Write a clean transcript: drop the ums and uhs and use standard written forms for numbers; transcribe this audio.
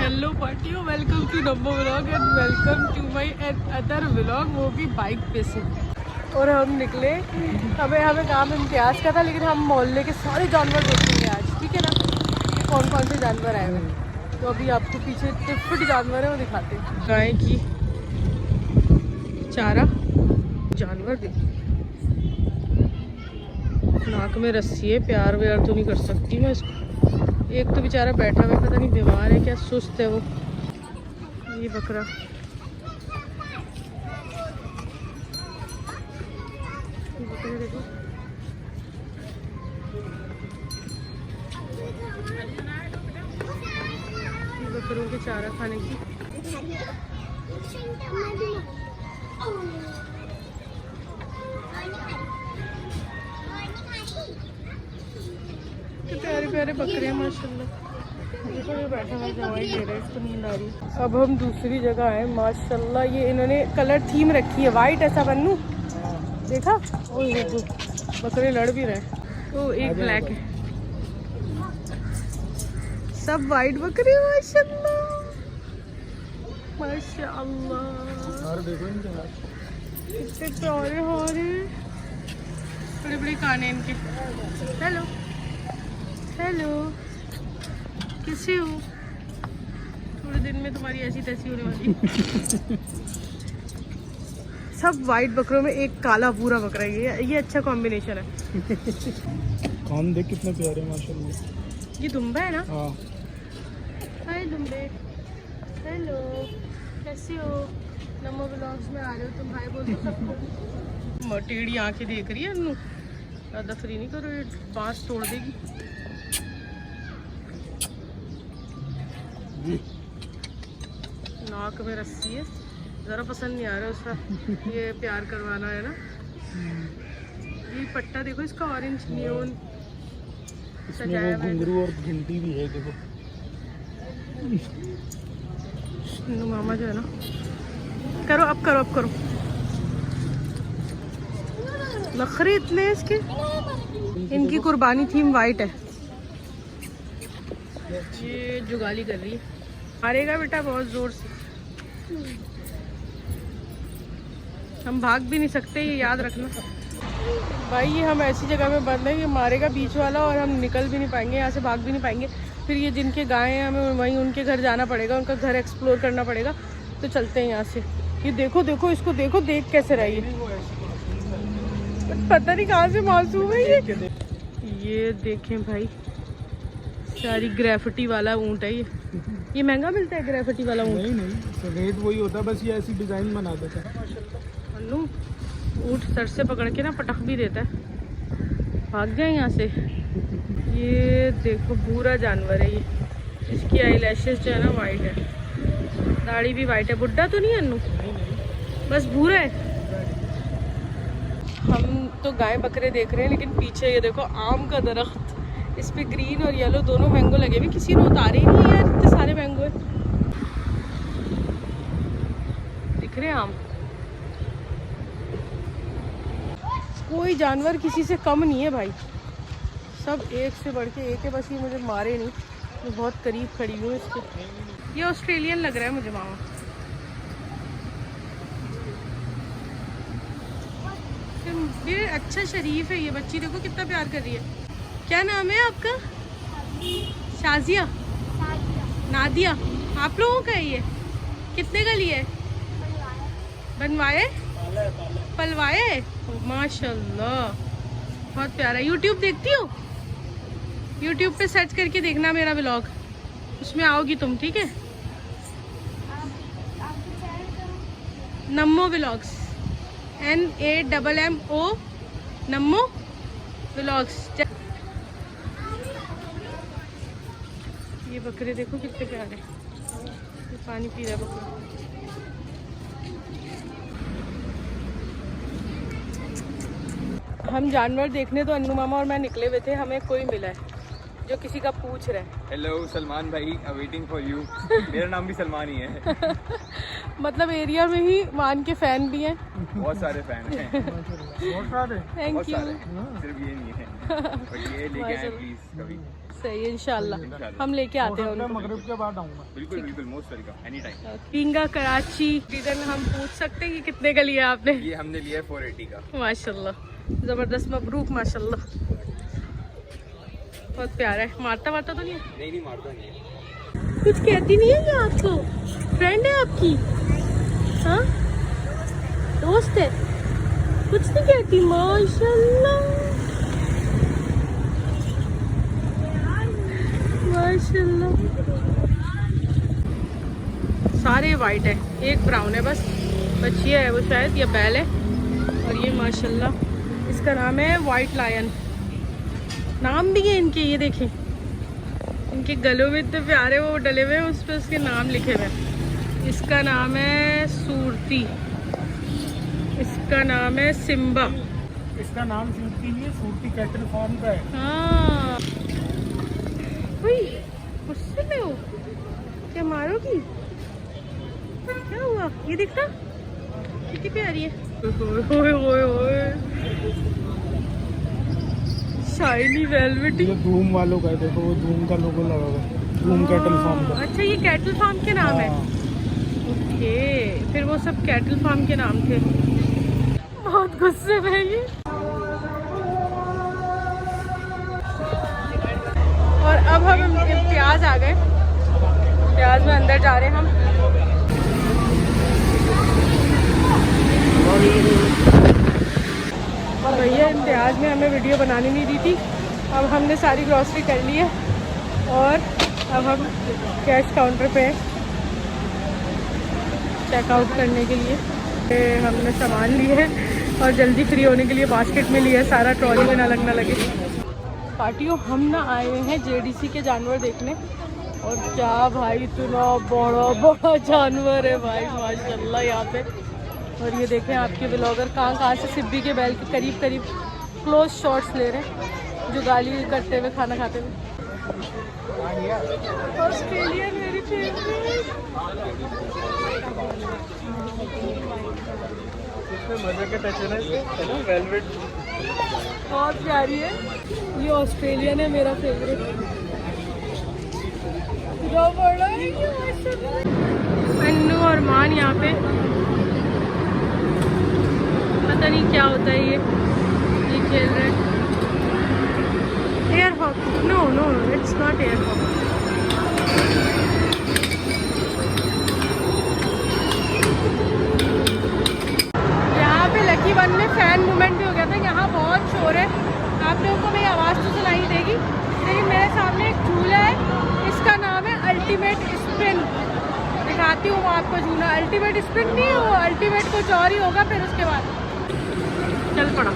Yellow पार्टियों, welcome to नंबो vlog and welcome to my other vlog, वो भी बाइक पे से। और हम निकले, हमें काम इम्तियाज़ का था, लेकिन हम मोहल्ले के सारे जानवर देखेंगे आज, ठीक है ना, कि कौन कौन से जानवर आए हुए हैं। तो अभी आपको पीछे टिफिट जानवर है वो दिखाते हैं। गाय की चारा, जानवर देखो, नाक में रस्सी है, प्यार व्यार तो नहीं कर सकती मैं इसको। एक तो बेचारा बैठा हुआ, पता नहीं बीमार है क्या, सुस्त है वो। ये बकरा, देखो बकरों के चारा खाने की। प्यारे प्यारे बकरे हैं माशाल्लाह। देखो ये बैठा हुआ दवाई दे रहा है, इसको नींद आ रही है। अब हम दूसरी जगह आए माशाल्लाह, ये इन्होंने कलर थीम रखी है, वाइट ऐसा बन्नू देखा। ओह बकरे लड़ भी रहे। तो एक ब्लैक है, सब वाइट बकरे माशाल्लाह माशाल्लाह। और देखो इनके हाथ इतने प्यारे हार हैं, बड़े बड़े कान हैं इनके। हेलो हेलो, कैसे हो? थोड़े दिन में तुम्हारी ऐसी तैसी होने वाली। सब वाइट बकरों में एक काला पूरा बकरा है, ये अच्छा कॉम्बिनेशन है। कान देख कितने प्यारे हैं माशाल्लाह। ये दुम्बा है ना? हाँ। हाय दुम्बे, हेलो कैसे हो? नमो व्लॉग्स में आ रहे हो तुम, हाय बोल दो सबको। टेढ़ी आंखें देख रही है अन्नू, ज़्यादा फ्री नहीं करो, ये बांस तोड़ देगी। नाक में रस्सी है, ज़रा पसंद नहीं आ रहा उसका, ये प्यार करवाना है ना। ये पट्टा देखो इसका, ऑरेंज नियॉन सजाया हुआ है। घुंघरू और घंटी भी है देखो। मामा जो है ना, करो अब करो अब करो, नखरे इतने इसके। इनकी कुर्बानी थीम वाइट है। ये जुगाली कर रही है, मारेगा बेटा बहुत जोर से। हम भाग भी नहीं सकते, ये याद रखना भाई। ये हम ऐसी जगह में बंद है, ये मारेगा बीच वाला और हम निकल भी नहीं पाएंगे यहाँ से, भाग भी नहीं पाएंगे। फिर ये जिनके गाय हैं हमें वहीं उनके घर जाना पड़ेगा, उनका घर एक्सप्लोर करना पड़ेगा। तो चलते हैं यहाँ से। ये देखो देखो इसको, देखो देख कैसे रही है, पता नहीं कहाँ से मासूम है ये देखें भाई, सारी ग्रेफिटी वाला ऊँट है ये महंगा मिलता है ग्रेफिटी वाला ऊँट? नहीं रेट वही होता है, बस ये ऐसी डिजाइन बना देता है। अन्नू ऊँट सर से पकड़ के ना पटक भी देता है। भाग गए यहाँ से। ये देखो भूरा जानवर है ये, इसकी आई लैशेस जो है ना वाइट है, दाढ़ी भी वाइट है। बुड्ढा तो नहीं है अन्नू, बस भूरा है। हम तो गाय बकरे देख रहे हैं, लेकिन पीछे ये देखो आम का दरख्त, इस पे ग्रीन और येलो दोनों मैंगो लगे हुए, किसी ने उतारे ही नहीं यार, इतने सारे मैंगो है। दिख रहे हैं आम, कोई जानवर किसी से कम नहीं है भाई, सब एक से बढ़ के एक है। बस ये मुझे मारे नहीं, मैं बहुत करीब खड़ी हूँ इसके। ये ऑस्ट्रेलियन लग रहा है मुझे मामा। ये अच्छा शरीफ है ये बच्ची, देखो कितना प्यार कर रही है। क्या नाम है आपका? शाजिया, नादिया। आप लोगों का है ये? कितने का लिए? बनवाए, पलवाए? माशाल्लाह बहुत प्यारा। यूट्यूब देखती हो? यूट्यूब पे सर्च करके देखना मेरा व्लॉग, उसमें आओगी तुम, ठीक है? नम्मो व्लॉग्स, NAMMO नम्मो व्लॉग्स। ये बकरे देखो कितने प्यारे, ये पानी पी रहा है बकरा। हम जानवर देखने तो अन्नू मामा और मैं निकले हुए थे, हमें कोई मिला है जो किसी का पूछ रहे हैं। हेलो सलमान भाई, वेटिंग फॉर यू। मेरा नाम भी सलमान ही है। मतलब एरिया में ही मान के फैन भी हैं, बहुत सारे फैन हैं। बहुत सारे, थैंक यू। सिर्फ ये नहीं है, बट ये लेके आए प्लीज कभी। सही है, इंशाल्लाह हम लेके आते हैं उनको। मगरिब के बाद आऊंगा। बिल्कुल बिल्कुल, मोस्ट वेलकम, एनी टाइम। पिंगा कराची डिज़ाइन हम पूछ सकते हैं कि कितने का लिया आपने? ये हमने लिया है 480 का। माशाल्लाह, ज़बरदस्त, मबरूक माशाल्लाह, बहुत प्यारा है। मारता वारता तो नहीं है? नहीं मारता नहीं है। कुछ कहती नहीं है क्या आपको? फ्रेंड है आपकी? हाँ, दोस्त है? कुछ नहीं कहती? माशाल्लाह माशाल्लाह। सारे वाइट है, एक ब्राउन है बस, बच्चिया है वो शायद, या बैल है। और ये माशाल्लाह इसका नाम है वाइट लायन। नाम भी है इनके, ये देखें इनके गलों में इतने प्यारे वो डले हुए हैं, उस पर उसके नाम लिखे हुए हैं। इसका नाम है सूरती, इसका नाम है सिम्बा। इसका नाम सूरती नहीं है, सूरती कैटल फार्म का है। हाँ, गुस्से में हो क्या? मारोगी? क्या हुआ? ये दिखता कितनी प्यारी है। ओए ओए ओए, शाइनी वेलवेटी। ये धूम वालों का है, देखो वो धूम का लोगो लगा हुआ है, धूम कैटल फार्म का। अच्छा, ये कैटल फार्म के नाम है। हाँ। ओके, फिर वो सब कैटल फार्म के नाम थे। बहुत गुस्से में है ये। और अब हम इम्तियाज आ गए, इम्तियाज में अंदर जा रहे हैं हम। भैया इम्तियाज में हमें वीडियो बनाने नहीं दी थी। अब हमने सारी ग्रॉसरी कर ली है और अब हम कैश काउंटर पे चेकआउट करने के लिए हमने सामान लिए है और जल्दी फ्री होने के लिए बास्केट में लिया सारा, ट्रॉली में ना लगना लगे। पार्टियों, हम ना आए हुए हैं जेडीसी के जानवर देखने, और क्या भाई इतना बड़ा बड़ा जानवर है भाई माशाल्लाह यहाँ पे। और ये देखें आपके व्लॉगर कहाँ से सिब्बी के बैल के करीब करीब क्लोज शॉट्स ले रहे हैं, जो गाली करते हुए खाना खाते हुए। ऑस्ट्रेलियन मेरी फेवरेट। मजे के टच है ना वेलवेट, बहुत प्यारी है ये। ऑस्ट्रेलियन है मेरा फेवरेट। अन्नू और मान यहाँ पे पता नहीं क्या होता है, ये खेल रहे हैं air hockey. No no, it's not air hockey. यहाँ पे लकी वन में फैन मूवमेंट भी हो गया था। यहाँ बहुत शोर है, आप लोगों को मेरी आवाज़ तो सुनाई देगी, लेकिन मेरे सामने एक झूला है, इसका नाम है अल्टीमेट स्पिन। दिखाती हूँ आपको झूला। अल्टीमेट स्पिन नहीं, वो अल्टीमेट कुछ और ही होगा फिर उसके बाद। चल पड़ा।